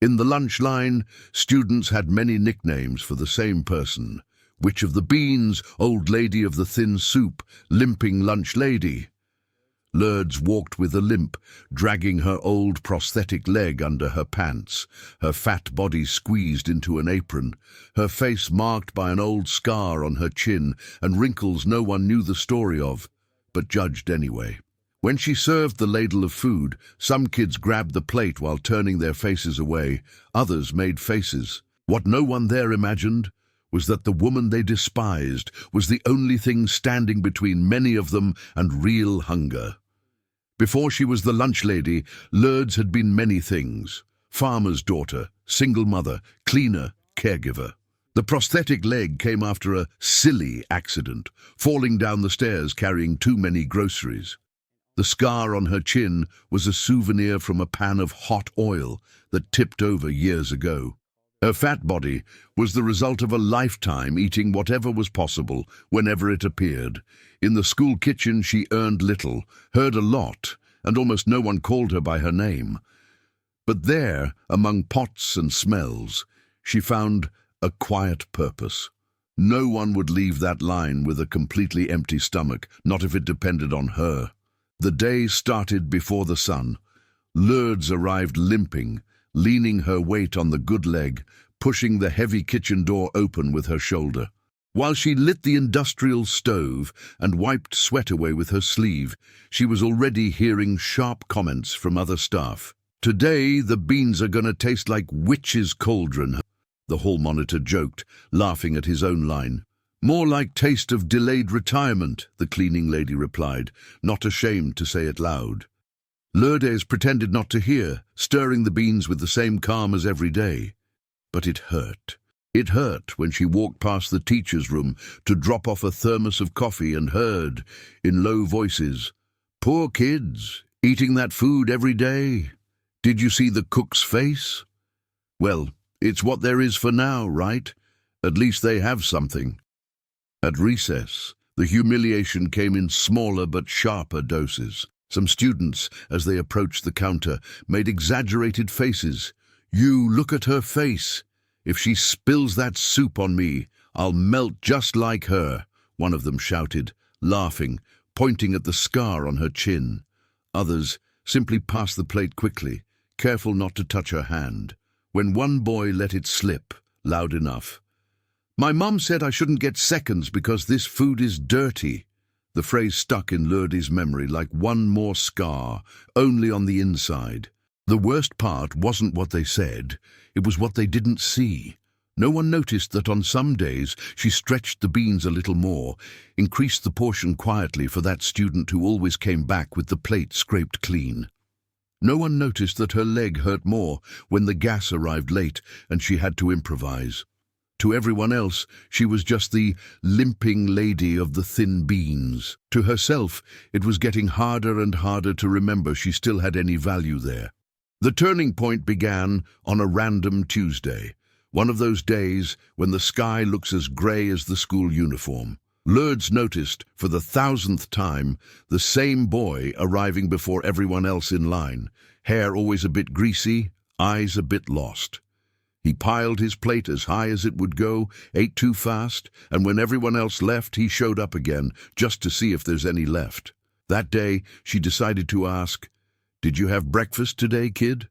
In the lunch line, students had many nicknames for the same person. Witch of the beans, old lady of the thin soup, limping lunch lady. Lurdes walked with a limp, dragging her old prosthetic leg under her pants, her fat body squeezed into an apron, her face marked by an old scar on her chin and wrinkles no one knew the story of, but judged anyway. When she served the ladle of food, some kids grabbed the plate while turning their faces away, others made faces. What no one there imagined was that the woman they despised was the only thing standing between many of them and real hunger. Before she was the lunch lady, Lurdes had been many things. Farmer's daughter, single mother, cleaner, caregiver. The prosthetic leg came after a silly accident, falling down the stairs carrying too many groceries. The scar on her chin was a souvenir from a pan of hot oil that tipped over years ago. Her fat body was the result of a lifetime eating whatever was possible whenever it appeared. In the school kitchen she earned little, heard a lot, and almost no one called her by her name. But there, among pots and smells, she found a quiet purpose. No one would leave that line with a completely empty stomach, not if it depended on her. The day started before the sun. Lurdes arrived limping, leaning her weight on the good leg, pushing the heavy kitchen door open with her shoulder. While she lit the industrial stove and wiped sweat away with her sleeve, she was already hearing sharp comments from other staff. "Today the beans are gonna taste like witch's cauldron," the hall monitor joked, laughing at his own line. "More like taste of delayed retirement," the cleaning lady replied, not ashamed to say it loud. Lurdes pretended not to hear, stirring the beans with the same calm as every day. But it hurt. It hurt when she walked past the teacher's room to drop off a thermos of coffee and heard, in low voices, "Poor kids, eating that food every day. Did you see the cook's face? Well, it's what there is for now, right? At least they have something." At recess, the humiliation came in smaller but sharper doses. Some students, as they approached the counter, made exaggerated faces. "You look at her face. If she spills that soup on me, I'll melt just like her," one of them shouted, laughing, pointing at the scar on her chin. Others simply passed the plate quickly, careful not to touch her hand. When one boy let it slip, loud enough, "My mum said I shouldn't get seconds because this food is dirty." The phrase stuck in Lurdes' memory like one more scar, only on the inside. The worst part wasn't what they said, it was what they didn't see. No one noticed that on some days she stretched the beans a little more, increased the portion quietly for that student who always came back with the plate scraped clean. No one noticed that her leg hurt more when the gas arrived late and she had to improvise. To everyone else, she was just the limping lady of the thin beans. To herself, it was getting harder and harder to remember she still had any value there. The turning point began on a random Tuesday, one of those days when the sky looks as grey as the school uniform. Lurdes noticed, for the 1,000th time, the same boy arriving before everyone else in line, hair always a bit greasy, eyes a bit lost. He piled his plate as high as it would go, ate too fast, and when everyone else left, he showed up again, just to see if there's any left. That day, she decided to ask, "Did you have breakfast today, kid?"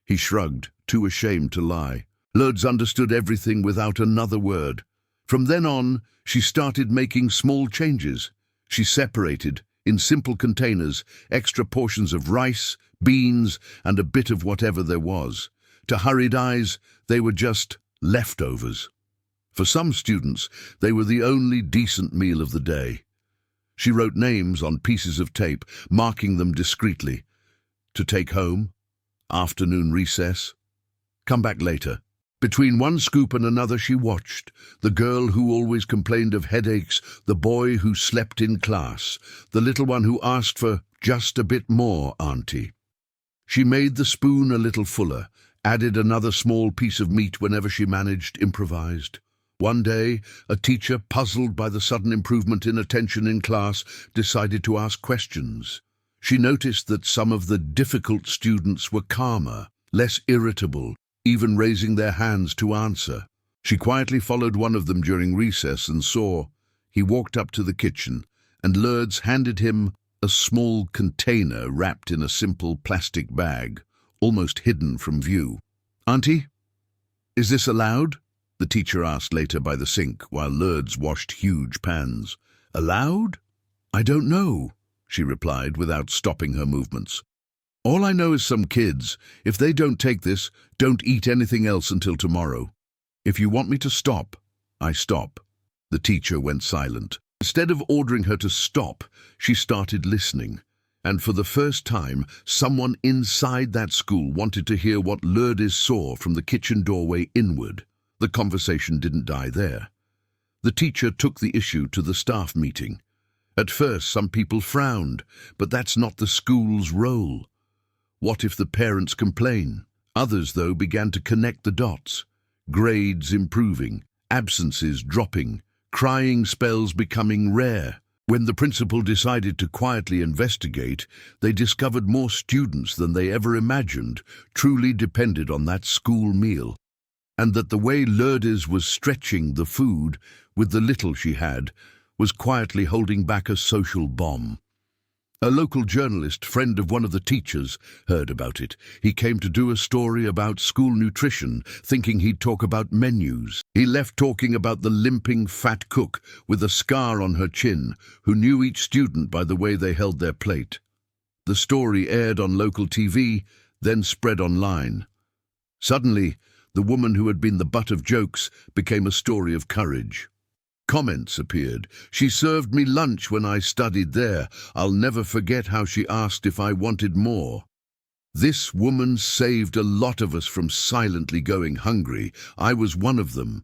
He shrugged, too ashamed to lie. Lurdes understood everything without another word. From then on, she started making small changes. She separated, in simple containers, extra portions of rice, beans, and a bit of whatever there was. To hurried eyes, they were just leftovers. For some students, they were the only decent meal of the day. She wrote names on pieces of tape, marking them discreetly. To take home, afternoon recess, come back later. Between one scoop and another she watched, the girl who always complained of headaches, the boy who slept in class, the little one who asked for just a bit more, auntie. She made the spoon a little fuller, added another small piece of meat whenever she managed, improvised. One day, a teacher, puzzled by the sudden improvement in attention in class, decided to ask questions. She noticed that some of the difficult students were calmer, less irritable, even raising their hands to answer. She quietly followed one of them during recess and saw he walked up to the kitchen, and Lurdes handed him a small container wrapped in a simple plastic bag, almost hidden from view. "Auntie, is this allowed?" the teacher asked later by the sink while Lurdes washed huge pans. "Allowed? I don't know," she replied without stopping her movements. "All I know is some kids, if they don't take this, don't eat anything else until tomorrow. If you want me to stop, I stop." The teacher went silent. Instead of ordering her to stop, she started listening. And for the first time, someone inside that school wanted to hear what Lurdes saw from the kitchen doorway inward. The conversation didn't die there. The teacher took the issue to the staff meeting. At first, some people frowned, but that's not the school's role. What if the parents complain? Others, though, began to connect the dots. Grades improving, absences dropping, crying spells becoming rare. When the principal decided to quietly investigate, they discovered more students than they ever imagined truly depended on that school meal, and that the way Lurdes was stretching the food with the little she had was quietly holding back a social bomb. A local journalist, friend of one of the teachers, heard about it. He came to do a story about school nutrition, thinking he'd talk about menus. He left talking about the limping fat cook with a scar on her chin, who knew each student by the way they held their plate. The story aired on local TV, then spread online. Suddenly, the woman who had been the butt of jokes became a story of courage. Comments appeared. "She served me lunch when I studied there. I'll never forget how she asked if I wanted more. This woman saved a lot of us from silently going hungry. I was one of them."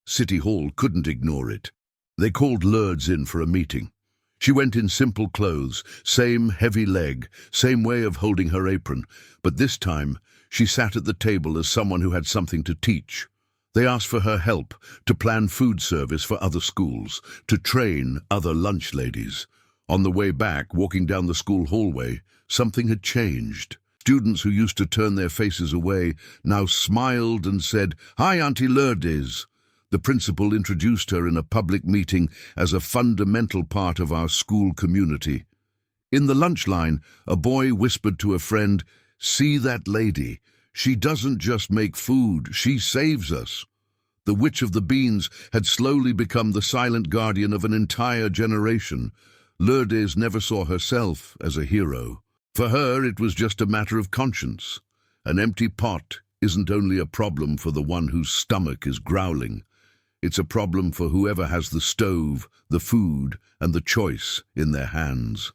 City Hall couldn't ignore it. They called Lurdes in for a meeting. She went in simple clothes, same heavy leg, same way of holding her apron, but this time she sat at the table as someone who had something to teach. They asked for her help to plan food service for other schools, to train other lunch ladies. On the way back, walking down the school hallway, something had changed. Students who used to turn their faces away now smiled and said, "Hi, Auntie Lurdes." The principal introduced her in a public meeting as a fundamental part of our school community. In the lunch line, a boy whispered to a friend, "See that lady? She doesn't just make food, she saves us." The Witch of the Beans had slowly become the silent guardian of an entire generation. Lurdes never saw herself as a hero. For her, it was just a matter of conscience. An empty pot isn't only a problem for the one whose stomach is growling. It's a problem for whoever has the stove, the food, and the choice in their hands.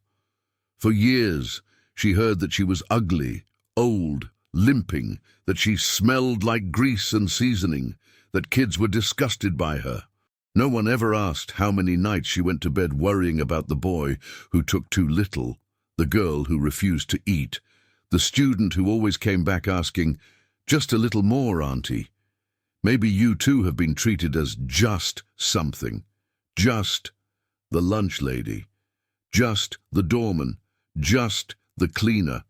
For years, she heard that she was ugly, old, limping, that she smelled like grease and seasoning, that kids were disgusted by her. No one ever asked how many nights she went to bed worrying about the boy who took too little, the girl who refused to eat, the student who always came back asking, "Just a little more, Auntie." Maybe you too have been treated as just something. Just the lunch lady. Just the doorman. Just the cleaner.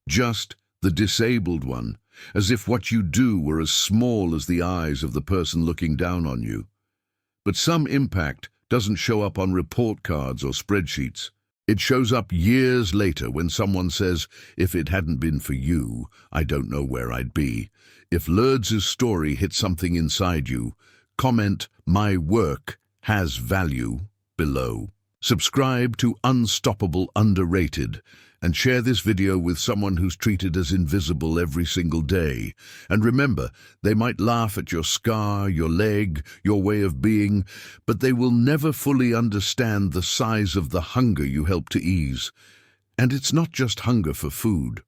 Just the disabled one, as if what you do were as small as the eyes of the person looking down on you. But some impact doesn't show up on report cards or spreadsheets. It shows up years later when someone says, "If it hadn't been for you, I don't know where I'd be." If Lurdes' story hit something inside you, comment "My work has value" below. Subscribe to Unstoppable Underrated and share this video with someone who's treated as invisible every single day. And remember, they might laugh at your scar, your leg, your way of being, but they will never fully understand the size of the hunger you help to ease. And it's not just hunger for food.